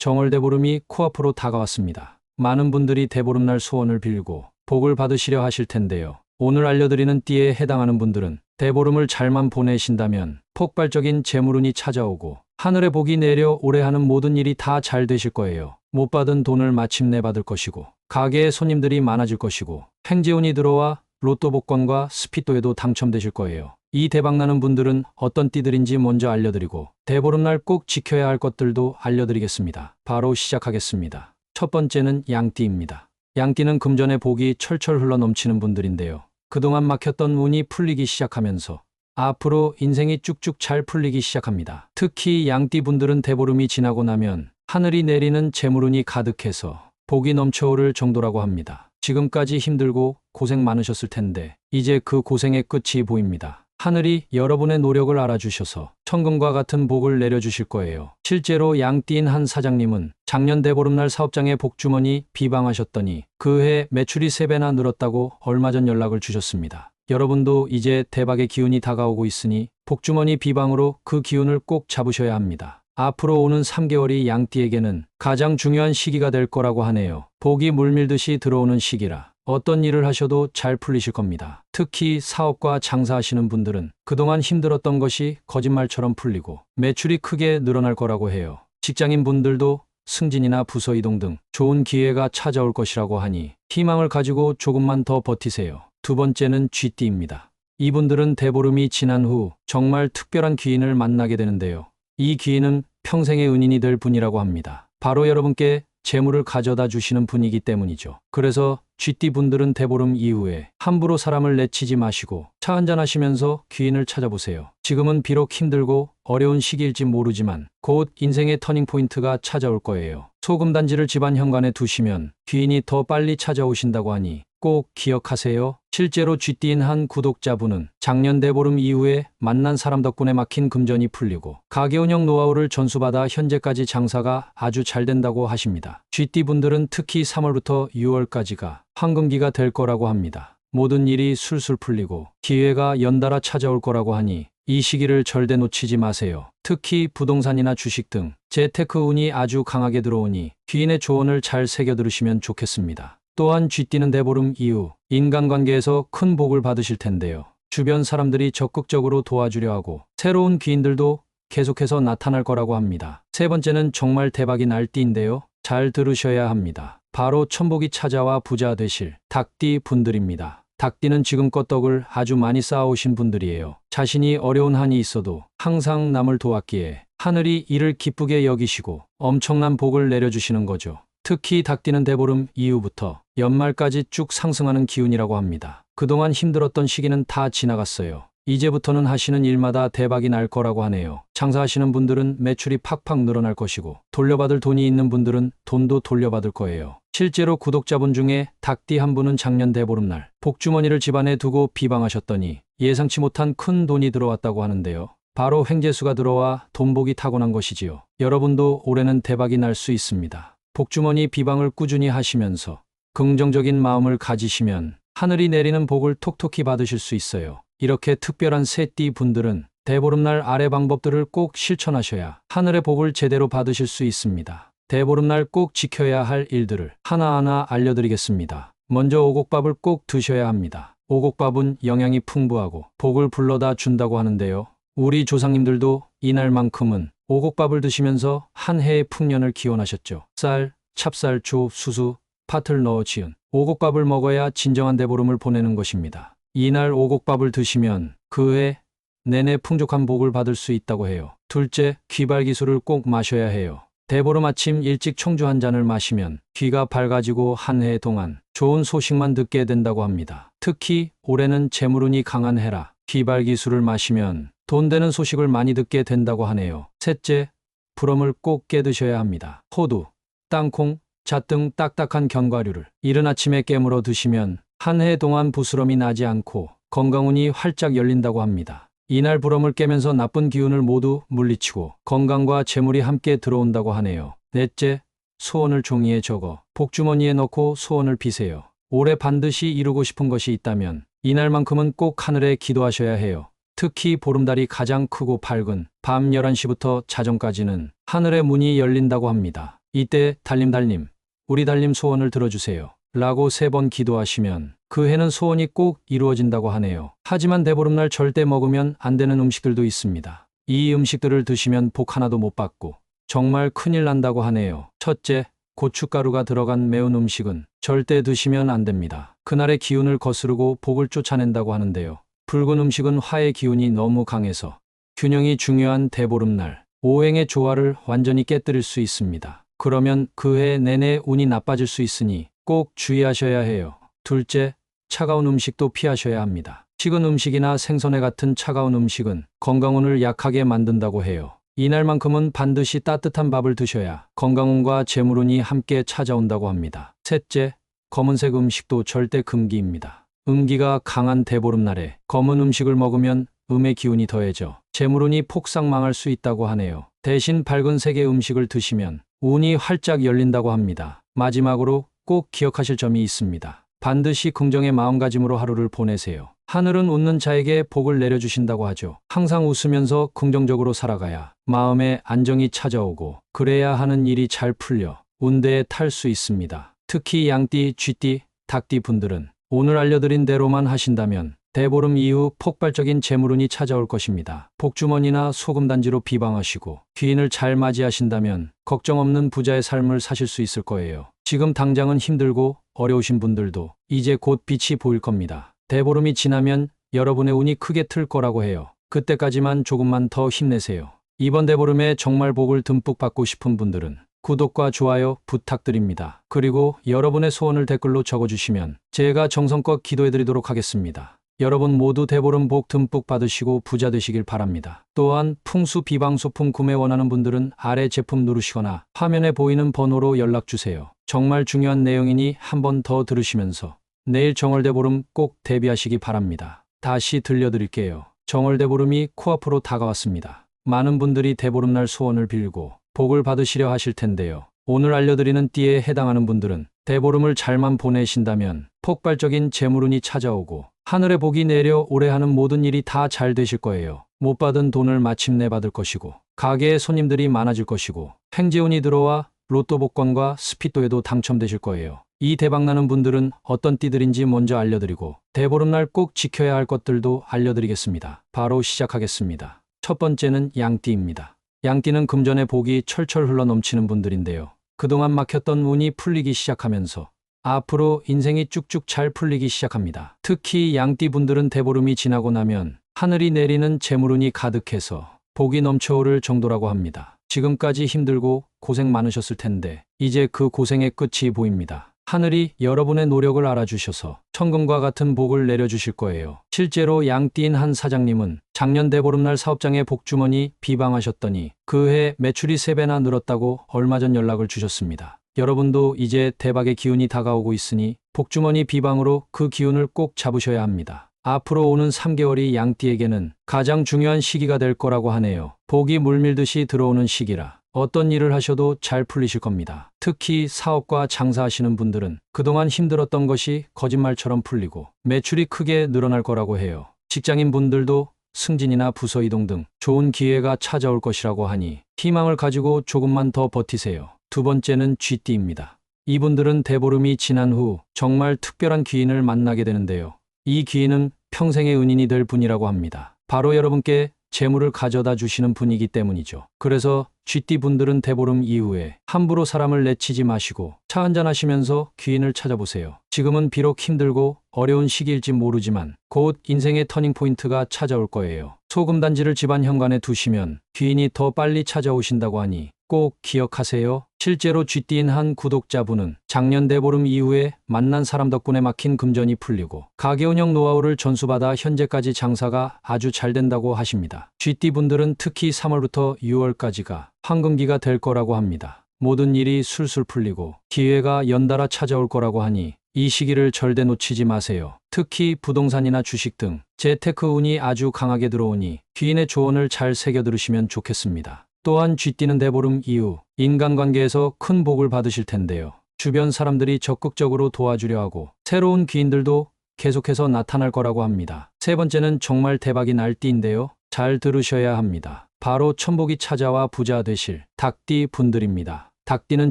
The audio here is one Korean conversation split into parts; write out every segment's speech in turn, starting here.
정월 대보름이 코앞으로 다가왔습니다. 많은 분들이 대보름날 소원을 빌고 복을 받으시려 하실 텐데요. 오늘 알려드리는 띠에 해당하는 분들은 대보름을 잘만 보내신다면 폭발적인 재물운이 찾아오고 하늘의 복이 내려 올해 하는 모든 일이 다 잘 되실 거예요. 못 받은 돈을 마침내 받을 것이고 가게에 손님들이 많아질 것이고 행재운이 들어와 로또 복권과 스피또에도 당첨되실 거예요. 이 대박나는 분들은 어떤 띠들인지 먼저 알려드리고 대보름날 꼭 지켜야 할 것들도 알려드리겠습니다. 바로 시작하겠습니다. 첫 번째는 양띠입니다. 양띠는 금전의 복이 철철 흘러 넘치는 분들인데요. 그동안 막혔던 운이 풀리기 시작하면서 앞으로 인생이 쭉쭉 잘 풀리기 시작합니다. 특히 양띠 분들은 대보름이 지나고 나면 하늘이 내리는 재물운이 가득해서 복이 넘쳐오를 정도라고 합니다. 지금까지 힘들고 고생 많으셨을 텐데 이제 그 고생의 끝이 보입니다. 하늘이 여러분의 노력을 알아주셔서 천금과 같은 복을 내려주실 거예요. 실제로 양띠인 한 사장님은 작년 대보름날 사업장에 복주머니 비방하셨더니 그 해 매출이 3배나 늘었다고 얼마 전 연락을 주셨습니다. 여러분도 이제 대박의 기운이 다가오고 있으니 복주머니 비방으로 그 기운을 꼭 잡으셔야 합니다. 앞으로 오는 3개월이 양띠에게는 가장 중요한 시기가 될 거라고 하네요. 복이 물밀듯이 들어오는 시기라 어떤 일을 하셔도 잘 풀리실 겁니다. 특히 사업과 장사하시는 분들은 그동안 힘들었던 것이 거짓말처럼 풀리고 매출이 크게 늘어날 거라고 해요. 직장인 분들도 승진이나 부서 이동 등 좋은 기회가 찾아올 것이라고 하니 희망을 가지고 조금만 더 버티세요. 두 번째는 쥐띠입니다. 이분들은 대보름이 지난 후 정말 특별한 귀인을 만나게 되는데요. 이 귀인은 평생의 은인이 될 분이라고 합니다. 바로 여러분께 재물을 가져다 주시는 분이기 때문이죠. 그래서 쥐띠 분들은 대보름 이후에 함부로 사람을 내치지 마시고 차 한잔 하시면서 귀인을 찾아보세요. 지금은 비록 힘들고 어려운 시기일지 모르지만 곧 인생의 터닝포인트가 찾아올 거예요. 소금단지를 집안 현관에 두시면 귀인이 더 빨리 찾아오신다고 하니 꼭 기억하세요. 실제로 쥐띠인 한 구독자분은 작년 대보름 이후에 만난 사람 덕분에 막힌 금전이 풀리고 가게 운영 노하우를 전수받아 현재까지 장사가 아주 잘 된다고 하십니다. 쥐띠 분들은 특히 3월부터 6월까지가 황금기가 될 거라고 합니다. 모든 일이 술술 풀리고 기회가 연달아 찾아올 거라고 하니 이 시기를 절대 놓치지 마세요. 특히 부동산이나 주식 등 재테크 운이 아주 강하게 들어오니 귀인의 조언을 잘 새겨 들으시면 좋겠습니다. 또한 쥐띠는 대보름 이후 인간관계에서 큰 복을 받으실 텐데요. 주변 사람들이 적극적으로 도와주려 하고 새로운 귀인들도 계속해서 나타날 거라고 합니다. 세 번째는 정말 대박이 날 띠인데요. 잘 들으셔야 합니다. 바로 천복이 찾아와 부자 되실 닭띠 분들입니다. 닭띠는 지금껏 덕을 아주 많이 쌓아오신 분들이에요. 자신이 어려운 한이 있어도 항상 남을 도왔기에 하늘이 이를 기쁘게 여기시고 엄청난 복을 내려주시는 거죠. 특히 닭띠는 대보름 이후부터 연말까지 쭉 상승하는 기운이라고 합니다. 그동안 힘들었던 시기는 다 지나갔어요. 이제부터는 하시는 일마다 대박이 날 거라고 하네요. 장사하시는 분들은 매출이 팍팍 늘어날 것이고 돌려받을 돈이 있는 분들은 돈도 돌려받을 거예요. 실제로 구독자분 중에 닭띠 한 분은 작년 대보름날 복주머니를 집안에 두고 비방하셨더니 예상치 못한 큰 돈이 들어왔다고 하는데요. 바로 횡재수가 들어와 돈복이 타고난 것이지요. 여러분도 올해는 대박이 날 수 있습니다. 복주머니 비방을 꾸준히 하시면서 긍정적인 마음을 가지시면 하늘이 내리는 복을 톡톡히 받으실 수 있어요. 이렇게 특별한 세 띠 분들은 대보름날 아래 방법들을 꼭 실천하셔야 하늘의 복을 제대로 받으실 수 있습니다. 대보름날 꼭 지켜야 할 일들을 하나하나 알려드리겠습니다. 먼저 오곡밥을 꼭 드셔야 합니다. 오곡밥은 영양이 풍부하고 복을 불러다 준다고 하는데요. 우리 조상님들도 이날만큼은 오곡밥을 드시면서 한 해의 풍년을 기원하셨죠. 쌀, 찹쌀, 조, 수수, 팥을 넣어 지은 오곡밥을 먹어야 진정한 대보름을 보내는 것입니다. 이날 오곡밥을 드시면 그 해 내내 풍족한 복을 받을 수 있다고 해요. 둘째, 귀발기술을 꼭 마셔야 해요. 대보름 아침 일찍 청주 한 잔을 마시면 귀가 밝아지고 한 해 동안 좋은 소식만 듣게 된다고 합니다. 특히 올해는 재물운이 강한 해라 귀발기술을 마시면 돈 되는 소식을 많이 듣게 된다고 하네요. 셋째, 불엄을 꼭 깨드셔야 합니다. 호두, 땅콩, 잣 등 딱딱한 견과류를 이른 아침에 깨물어 드시면 한 해 동안 부스럼이 나지 않고 건강운이 활짝 열린다고 합니다. 이날 불엄을 깨면서 나쁜 기운을 모두 물리치고 건강과 재물이 함께 들어온다고 하네요. 넷째, 소원을 종이에 적어 복주머니에 넣고 소원을 비세요. 올해 반드시 이루고 싶은 것이 있다면 이날만큼은 꼭 하늘에 기도하셔야 해요. 특히 보름달이 가장 크고 밝은 밤 11시부터 자정까지는 하늘의 문이 열린다고 합니다. 이때 달님, 우리 달님 소원을 들어주세요. 라고 3번 기도하시면 그 해는 소원이 꼭 이루어진다고 하네요. 하지만 대보름날 절대 먹으면 안 되는 음식들도 있습니다. 이 음식들을 드시면 복 하나도 못 받고 정말 큰일 난다고 하네요. 첫째, 고춧가루가 들어간 매운 음식은 절대 드시면 안 됩니다. 그날의 기운을 거스르고 복을 쫓아낸다고 하는데요. 붉은 음식은 화의 기운이 너무 강해서 균형이 중요한 대보름날 오행의 조화를 완전히 깨뜨릴 수 있습니다. 그러면 그 해 내내 운이 나빠질 수 있으니 꼭 주의하셔야 해요. 둘째, 차가운 음식도 피하셔야 합니다. 식은 음식이나 생선회 같은 차가운 음식은 건강운을 약하게 만든다고 해요. 이날만큼은 반드시 따뜻한 밥을 드셔야 건강운과 재물운이 함께 찾아온다고 합니다. 셋째, 검은색 음식도 절대 금기입니다. 음기가 강한 대보름날에 검은 음식을 먹으면 음의 기운이 더해져 재물운이 폭삭망할 수 있다고 하네요. 대신 밝은 색의 음식을 드시면 운이 활짝 열린다고 합니다. 마지막으로 꼭 기억하실 점이 있습니다. 반드시 긍정의 마음가짐으로 하루를 보내세요. 하늘은 웃는 자에게 복을 내려주신다고 하죠. 항상 웃으면서 긍정적으로 살아가야 마음에 안정이 찾아오고 그래야 하는 일이 잘 풀려 운대에 탈 수 있습니다. 특히 양띠, 쥐띠, 닭띠 분들은 오늘 알려드린 대로만 하신다면 대보름 이후 폭발적인 재물운이 찾아올 것입니다. 복주머니나 소금단지로 비방하시고 귀인을 잘 맞이하신다면 걱정 없는 부자의 삶을 사실 수 있을 거예요. 지금 당장은 힘들고 어려우신 분들도 이제 곧 빛이 보일 겁니다. 대보름이 지나면 여러분의 운이 크게 틀 거라고 해요. 그때까지만 조금만 더 힘내세요. 이번 대보름에 정말 복을 듬뿍 받고 싶은 분들은 구독과 좋아요 부탁드립니다. 그리고 여러분의 소원을 댓글로 적어주시면 제가 정성껏 기도해드리도록 하겠습니다. 여러분 모두 대보름 복 듬뿍 받으시고 부자 되시길 바랍니다. 또한 풍수 비방 소품 구매 원하는 분들은 아래 제품 누르시거나 화면에 보이는 번호로 연락주세요. 정말 중요한 내용이니 한 번 더 들으시면서 내일 정월대보름 꼭 대비하시기 바랍니다. 다시 들려드릴게요. 정월대보름이 코앞으로 다가왔습니다. 많은 분들이 대보름날 소원을 빌고 복을 받으시려 하실 텐데요. 오늘 알려드리는 띠에 해당하는 분들은 대보름을 잘만 보내신다면 폭발적인 재물운이 찾아오고 하늘의 복이 내려 올해 하는 모든 일이 다 잘 되실 거예요. 못 받은 돈을 마침내 받을 것이고 가게에 손님들이 많아질 것이고 횡재운이 들어와 로또 복권과 스피또에도 당첨되실 거예요. 이 대박나는 분들은 어떤 띠들인지 먼저 알려드리고 대보름날 꼭 지켜야 할 것들도 알려드리겠습니다. 바로 시작하겠습니다. 첫 번째는 양띠입니다. 양띠는 금전의 복이 철철 흘러 넘치는 분들인데요. 그동안 막혔던 운이 풀리기 시작하면서 앞으로 인생이 쭉쭉 잘 풀리기 시작합니다. 특히 양띠 분들은 대보름이 지나고 나면 하늘이 내리는 재물운이 가득해서 복이 넘쳐오를 정도라고 합니다. 지금까지 힘들고 고생 많으셨을 텐데 이제 그 고생의 끝이 보입니다. 하늘이 여러분의 노력을 알아주셔서 천금과 같은 복을 내려주실 거예요. 실제로 양띠인 한 사장님은 작년 대보름날 사업장에 복주머니 비방하셨더니 그 해 매출이 3배나 늘었다고 얼마 전 연락을 주셨습니다. 여러분도 이제 대박의 기운이 다가오고 있으니 복주머니 비방으로 그 기운을 꼭 잡으셔야 합니다. 앞으로 오는 3개월이 양띠에게는 가장 중요한 시기가 될 거라고 하네요. 복이 물밀듯이 들어오는 시기라 어떤 일을 하셔도 잘 풀리실 겁니다. 특히 사업과 장사하시는 분들은 그동안 힘들었던 것이 거짓말처럼 풀리고 매출이 크게 늘어날 거라고 해요. 직장인 분들도 승진이나 부서 이동 등 좋은 기회가 찾아올 것이라고 하니 희망을 가지고 조금만 더 버티세요. 두 번째는 쥐띠입니다. 이분들은 대보름이 지난 후 정말 특별한 귀인을 만나게 되는데요. 이 귀인은 평생의 은인이 될 분이라고 합니다. 바로 여러분께 재물을 가져다 주시는 분이기 때문이죠. 그래서 쥐띠 분들은 대보름 이후에 함부로 사람을 내치지 마시고 차 한잔 하시면서 귀인을 찾아보세요. 지금은 비록 힘들고 어려운 시기일지 모르지만 곧 인생의 터닝포인트가 찾아올 거예요. 소금단지를 집안 현관에 두시면 귀인이 더 빨리 찾아오신다고 하니 꼭 기억하세요. 실제로 쥐띠인 한 구독자분은 작년 대보름 이후에 만난 사람 덕분에 막힌 금전이 풀리고 가게 운영 노하우를 전수받아 현재까지 장사가 아주 잘 된다고 하십니다. 쥐띠 분들은 특히 3월부터 6월까지가 황금기가 될 거라고 합니다. 모든 일이 술술 풀리고 기회가 연달아 찾아올 거라고 하니 이 시기를 절대 놓치지 마세요. 특히 부동산이나 주식 등 재테크 운이 아주 강하게 들어오니 귀인의 조언을 잘 새겨 들으시면 좋겠습니다. 또한 쥐띠는 대보름 이후 인간관계에서 큰 복을 받으실 텐데요. 주변 사람들이 적극적으로 도와주려 하고 새로운 귀인들도 계속해서 나타날 거라고 합니다. 세 번째는 정말 대박이 날 띠인데요. 잘 들으셔야 합니다. 바로 천복이 찾아와 부자 되실 닭띠 분들입니다. 닭띠는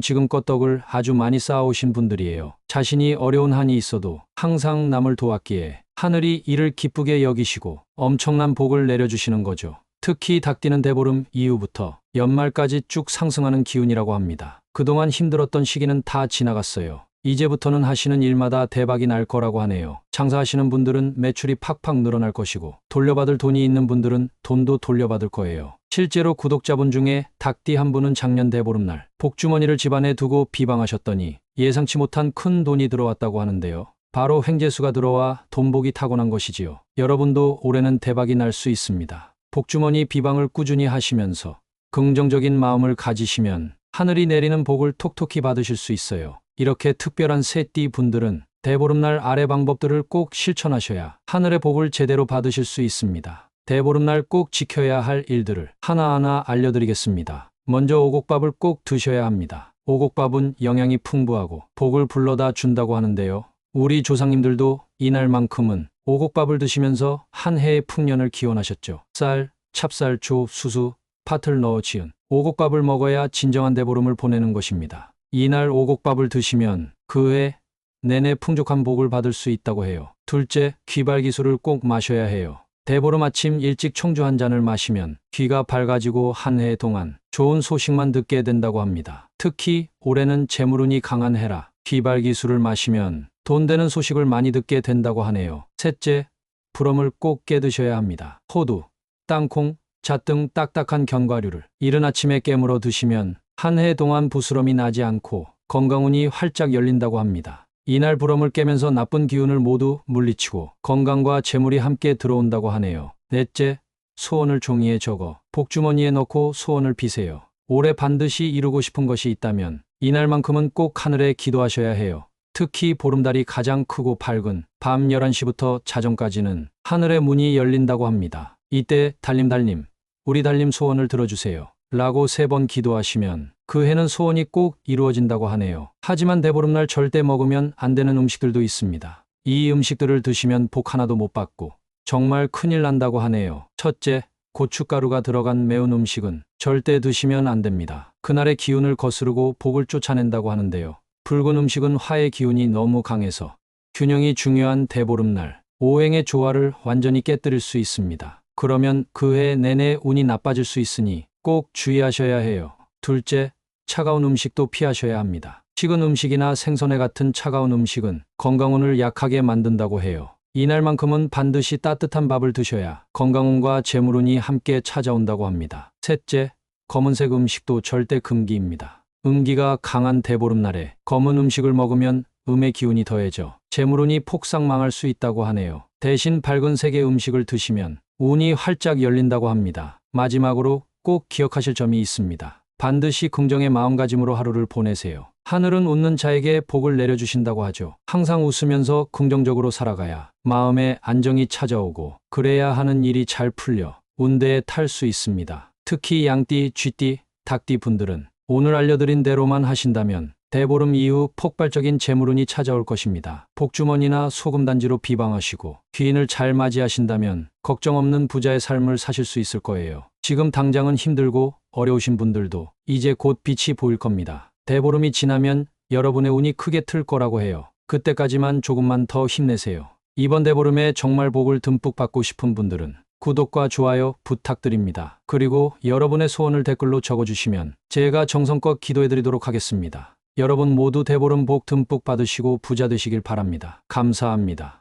지금껏 덕을 아주 많이 쌓아오신 분들이에요. 자신이 어려운 한이 있어도 항상 남을 도왔기에 하늘이 이를 기쁘게 여기시고 엄청난 복을 내려주시는 거죠. 특히 닭띠는 대보름 이후부터 연말까지 쭉 상승하는 기운이라고 합니다. 그동안 힘들었던 시기는 다 지나갔어요. 이제부터는 하시는 일마다 대박이 날 거라고 하네요. 장사하시는 분들은 매출이 팍팍 늘어날 것이고 돌려받을 돈이 있는 분들은 돈도 돌려받을 거예요. 실제로 구독자분 중에 닭띠 한 분은 작년 대보름날 복주머니를 집안에 두고 비방하셨더니 예상치 못한 큰 돈이 들어왔다고 하는데요. 바로 횡재수가 들어와 돈복이 타고난 것이지요. 여러분도 올해는 대박이 날 수 있습니다. 복주머니 비방을 꾸준히 하시면서 긍정적인 마음을 가지시면 하늘이 내리는 복을 톡톡히 받으실 수 있어요. 이렇게 특별한 새띠 분들은 대보름날 아래 방법들을 꼭 실천하셔야 하늘의 복을 제대로 받으실 수 있습니다. 대보름날 꼭 지켜야 할 일들을 하나하나 알려드리겠습니다. 먼저 오곡밥을 꼭 드셔야 합니다. 오곡밥은 영양이 풍부하고 복을 불러다 준다고 하는데요. 우리 조상님들도 이날만큼은 오곡밥을 드시면서 한 해의 풍년을 기원하셨죠. 쌀, 찹쌀, 수수, 팥을 넣어 지은 오곡밥을 먹어야 진정한 대보름을 보내는 것입니다. 이날 오곡밥을 드시면 그 해 내내 풍족한 복을 받을 수 있다고 해요. 둘째, 귀발기술을 꼭 마셔야 해요. 대보름 아침 일찍 청주 한 잔을 마시면 귀가 밝아지고 한 해 동안 좋은 소식만 듣게 된다고 합니다. 특히 올해는 재물운이 강한 해라 귀발기술을 마시면 돈 되는 소식을 많이 듣게 된다고 하네요. 셋째, 부럼을 꼭 깨드셔야 합니다. 호두, 땅콩, 잣 등 딱딱한 견과류를 이른 아침에 깨물어 드시면 한 해 동안 부스럼이 나지 않고 건강운이 활짝 열린다고 합니다. 이날 부럼을 깨면서 나쁜 기운을 모두 물리치고 건강과 재물이 함께 들어온다고 하네요. 넷째, 소원을 종이에 적어 복주머니에 넣고 소원을 비세요. 올해 반드시 이루고 싶은 것이 있다면 이날만큼은 꼭 하늘에 기도하셔야 해요. 특히 보름달이 가장 크고 밝은 밤 11시부터 자정까지는 하늘의 문이 열린다고 합니다. 이때 달님, 우리 달님 소원을 들어주세요. 라고 3번 기도하시면 그 해는 소원이 꼭 이루어진다고 하네요. 하지만 대보름날 절대 먹으면 안 되는 음식들도 있습니다. 이 음식들을 드시면 복 하나도 못 받고 정말 큰일 난다고 하네요. 첫째, 고춧가루가 들어간 매운 음식은 절대 드시면 안 됩니다. 그날의 기운을 거스르고 복을 쫓아낸다고 하는데요. 붉은 음식은 화의 기운이 너무 강해서 균형이 중요한 대보름날 오행의 조화를 완전히 깨뜨릴 수 있습니다. 그러면 그 해 내내 운이 나빠질 수 있으니 꼭 주의하셔야 해요. 둘째, 차가운 음식도 피하셔야 합니다. 식은 음식이나 생선회 같은 차가운 음식은 건강운을 약하게 만든다고 해요. 이날만큼은 반드시 따뜻한 밥을 드셔야 건강운과 재물운이 함께 찾아온다고 합니다. 셋째, 검은색 음식도 절대 금기입니다. 음기가 강한 대보름날에 검은 음식을 먹으면 음의 기운이 더해져 재물운이 폭삭 망할 수 있다고 하네요. 대신 밝은 색의 음식을 드시면 운이 활짝 열린다고 합니다. 마지막으로 꼭 기억하실 점이 있습니다. 반드시 긍정의 마음가짐으로 하루를 보내세요. 하늘은 웃는 자에게 복을 내려주신다고 하죠. 항상 웃으면서 긍정적으로 살아가야 마음에 안정이 찾아오고 그래야 하는 일이 잘 풀려 운대에 탈 수 있습니다. 특히 양띠, 쥐띠, 닭띠 분들은 오늘 알려드린 대로만 하신다면 대보름 이후 폭발적인 재물운이 찾아올 것입니다. 복주머니나 소금단지로 비방하시고 귀인을 잘 맞이하신다면 걱정 없는 부자의 삶을 사실 수 있을 거예요. 지금 당장은 힘들고 어려우신 분들도 이제 곧 빛이 보일 겁니다. 대보름이 지나면 여러분의 운이 크게 틀 거라고 해요. 그때까지만 조금만 더 힘내세요. 이번 대보름에 정말 복을 듬뿍 받고 싶은 분들은 구독과 좋아요 부탁드립니다. 그리고 여러분의 소원을 댓글로 적어주시면 제가 정성껏 기도해드리도록 하겠습니다. 여러분 모두 대보름 복 듬뿍 받으시고 부자 되시길 바랍니다. 감사합니다.